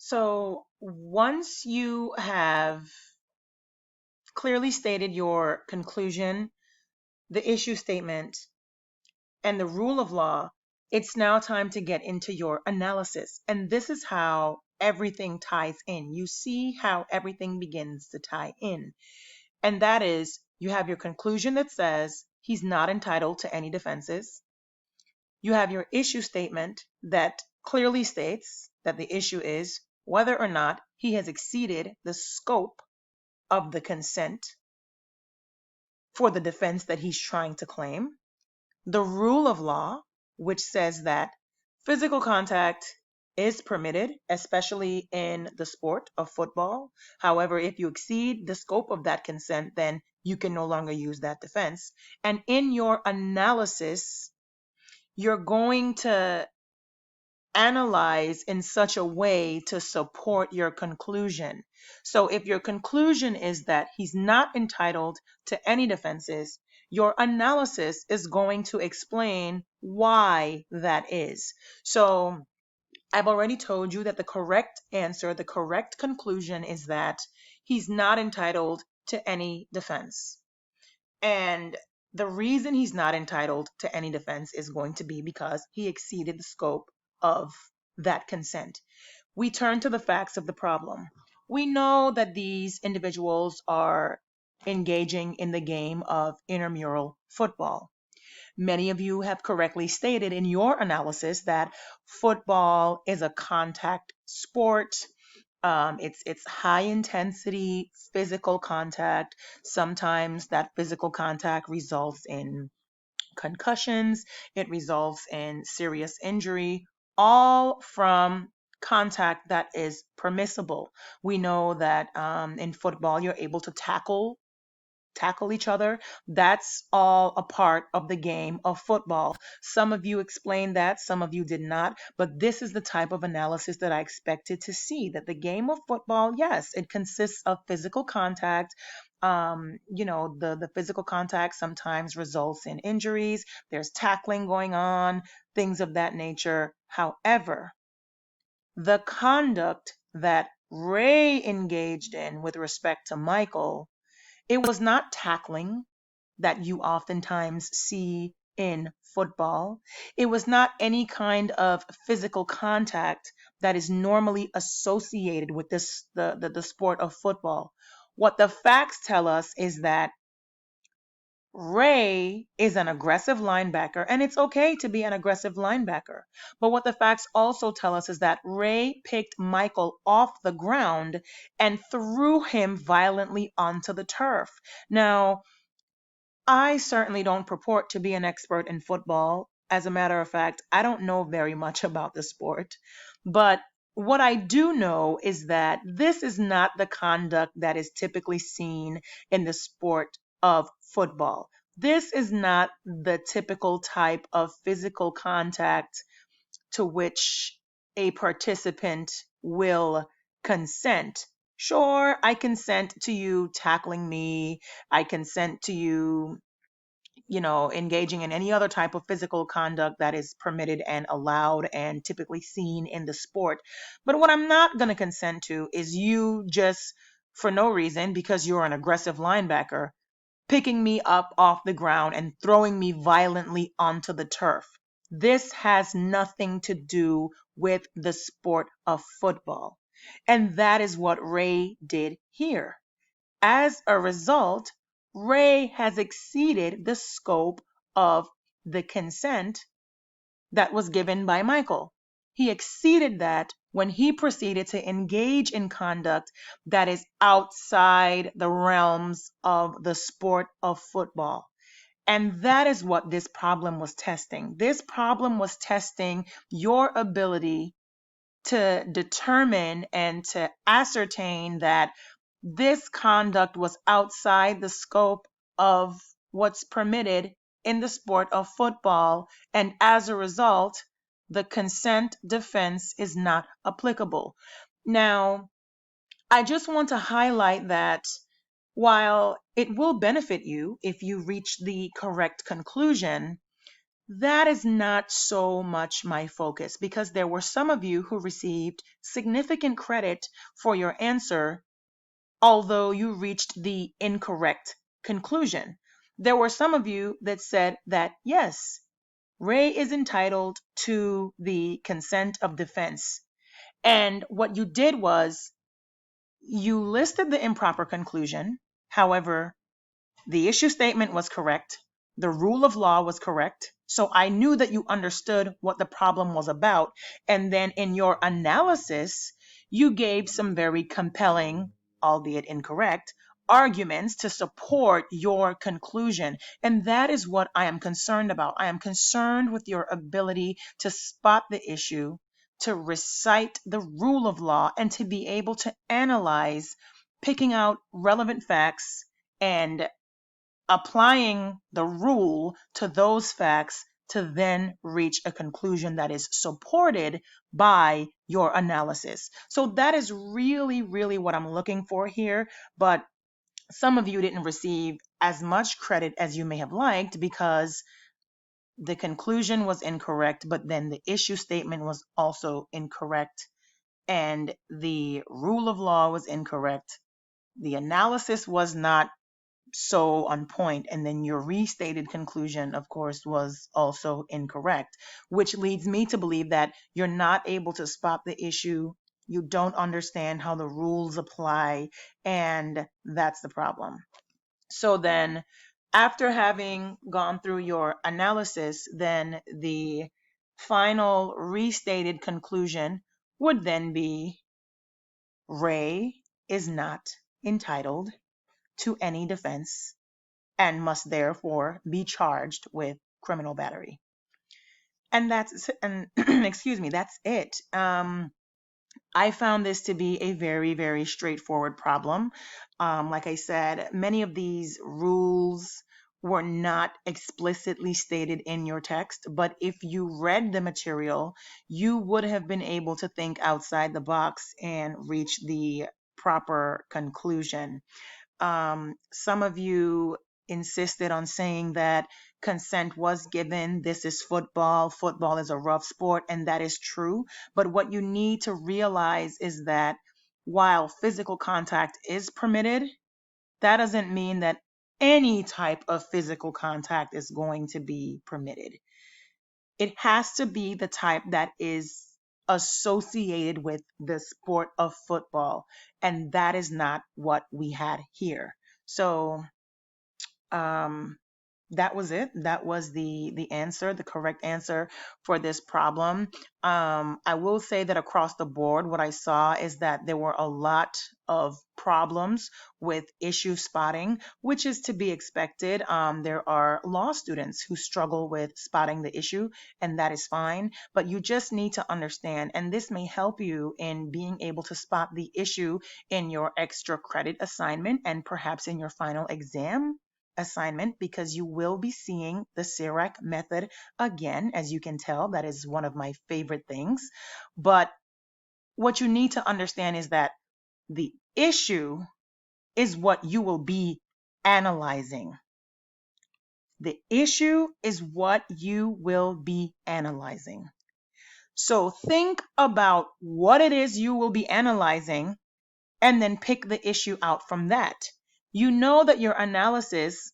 So once you have clearly stated your conclusion, the issue statement, and the rule of law, it's now time to get into your analysis. And this is how everything ties in. You see how everything begins to tie in. And that is, you have your conclusion that says he's not entitled to any defenses. You have your issue statement that clearly states that the issue is whether or not he has exceeded the scope of the consent for the defense that he's trying to claim. The rule of law, which says that physical contact is permitted, especially in the sport of football. However, if you exceed the scope of that consent, then you can no longer use that defense. And in your analysis, you're going to analyze in such a way to support your conclusion. So if your conclusion is that he's not entitled to any defenses, your analysis is going to explain why that is. So I've already told you that the correct answer, the correct conclusion is that he's not entitled to any defense. And the reason he's not entitled to any defense is going to be because he exceeded the scope of that consent. We turn to the facts of the problem. We know that these individuals are engaging in the game of intramural football. Many of you have correctly stated in your analysis that football is a contact sport. It's high intensity physical contact. Sometimes that physical contact results in concussions. It results in serious injury, all from contact that is permissible. We know that in football you're able to tackle each other. That's all a part of the game of football. Some of you explained that, some of you did not, but this is the type of analysis that I expected to see, that the game of football, yes, it consists of physical contact. The physical contact sometimes results in injuries. There's tackling going on, things of that nature. However, the conduct that Ray engaged in with respect to Michael, it was not tackling that you oftentimes see in football. It was not any kind of physical contact that is normally associated with the sport of football. What the facts tell us is that Ray is an aggressive linebacker, and it's okay to be an aggressive linebacker. But what the facts also tell us is that Ray picked Michael off the ground and threw him violently onto the turf. Now, I certainly don't purport to be an expert in football. As a matter of fact, I don't know very much about the sport. But what I do know is that this is not the conduct that is typically seen in the sport of football. This is not the typical type of physical contact to which a participant will consent. Sure, I consent to you tackling me. I consent to you, engaging in any other type of physical conduct that is permitted and allowed and typically seen in the sport. But what I'm not going to consent to is you just for no reason, because you're an aggressive linebacker, picking me up off the ground and throwing me violently onto the turf. This has nothing to do with the sport of football. And that is what Ray did here. As a result, Ray has exceeded the scope of the consent that was given by Michael. He exceeded that when he proceeded to engage in conduct that is outside the realms of the sport of football. And that is what this problem was testing. This problem was testing your ability to determine and to ascertain that this conduct was outside the scope of what's permitted in the sport of football, and as a result, the consent defense is not applicable. Now, I just want to highlight that while it will benefit you if you reach the correct conclusion, That is not so much my focus because there were some of you who received significant credit for your answer, although you reached the incorrect conclusion. There were some of you that said that, yes, Ray is entitled to the consent of defense. And what you did was you listed the improper conclusion. However, the issue statement was correct. The rule of law was correct. So I knew that you understood what the problem was about. And then in your analysis, you gave some very compelling, albeit incorrect, arguments to support your conclusion. And that is what I am concerned about. I am concerned with your ability to spot the issue, to recite the rule of law, and to be able to analyze, picking out relevant facts and applying the rule to those facts to then reach a conclusion that is supported by your analysis. So that is really, really what I'm looking for here. But some of you didn't receive as much credit as you may have liked because the conclusion was incorrect, but then the issue statement was also incorrect, and the rule of law was incorrect. The analysis was not so on point, and then your restated conclusion, of course, was also incorrect, which leads me to believe that you're not able to spot the issue, you don't understand how the rules apply, and that's the problem. So then, after having gone through your analysis, then the final restated conclusion would then be Ray is not entitled to any defense and must therefore be charged with criminal battery. And excuse me, that's it. I found this to be a very, very straightforward problem. Like I said, many of these rules were not explicitly stated in your text, but if you read the material, you would have been able to think outside the box and reach the proper conclusion. Some of you insisted on saying that consent was given. This is football. Football is a rough sport, and that is true. But what you need to realize is that while physical contact is permitted, that doesn't mean that any type of physical contact is going to be permitted. It has to be the type that is associated with the sport of football, and that is not what we had here. So um, that was it. That was the answer, the correct answer for this problem. I will say that across the board, what I saw is that there were a lot of problems with issue spotting, which is to be expected. There are law students who struggle with spotting the issue, and that is fine. But you just need to understand, and this may help you in being able to spot the issue in your extra credit assignment and perhaps in your final exam assignment, because you will be seeing the CIRAC method again. As you can tell, that is one of my favorite things. But what you need to understand is that the issue is what you will be analyzing. The issue is what you will be analyzing. So think about what it is you will be analyzing and then pick the issue out from that. You know that your analysis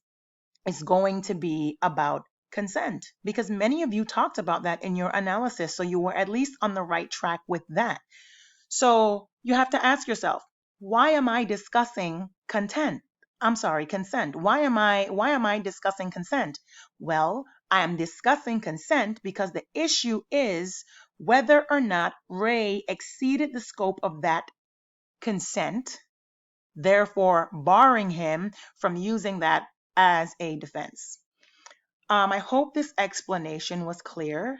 is going to be about consent because many of you talked about that in your analysis. So you were at least on the right track with that. So you have to ask yourself, why am I discussing content? I'm sorry, consent. Why am I discussing consent? Well, I am discussing consent because the issue is whether or not Ray exceeded the scope of that consent, therefore barring him from using that as a defense. I hope this explanation was clear.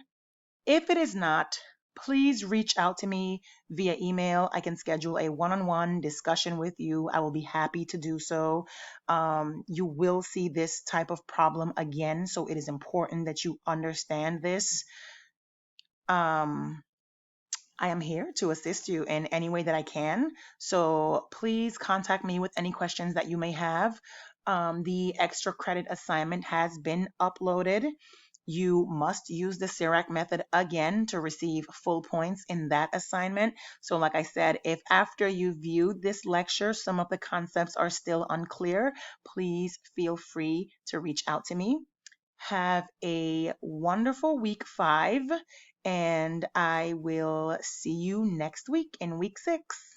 If it is not, please reach out to me via email. I can schedule a one-on-one discussion with you. I will be happy to do so. You will see this type of problem again, so it is important that you understand this. I am here to assist you in any way that I can. So please contact me with any questions that you may have. The extra credit assignment has been uploaded. You must use the CIRAC method again to receive full points in that assignment. So like I said, if after you viewed this lecture, some of the concepts are still unclear, please feel free to reach out to me. Have a wonderful week 5, and I will see you next week in week 6.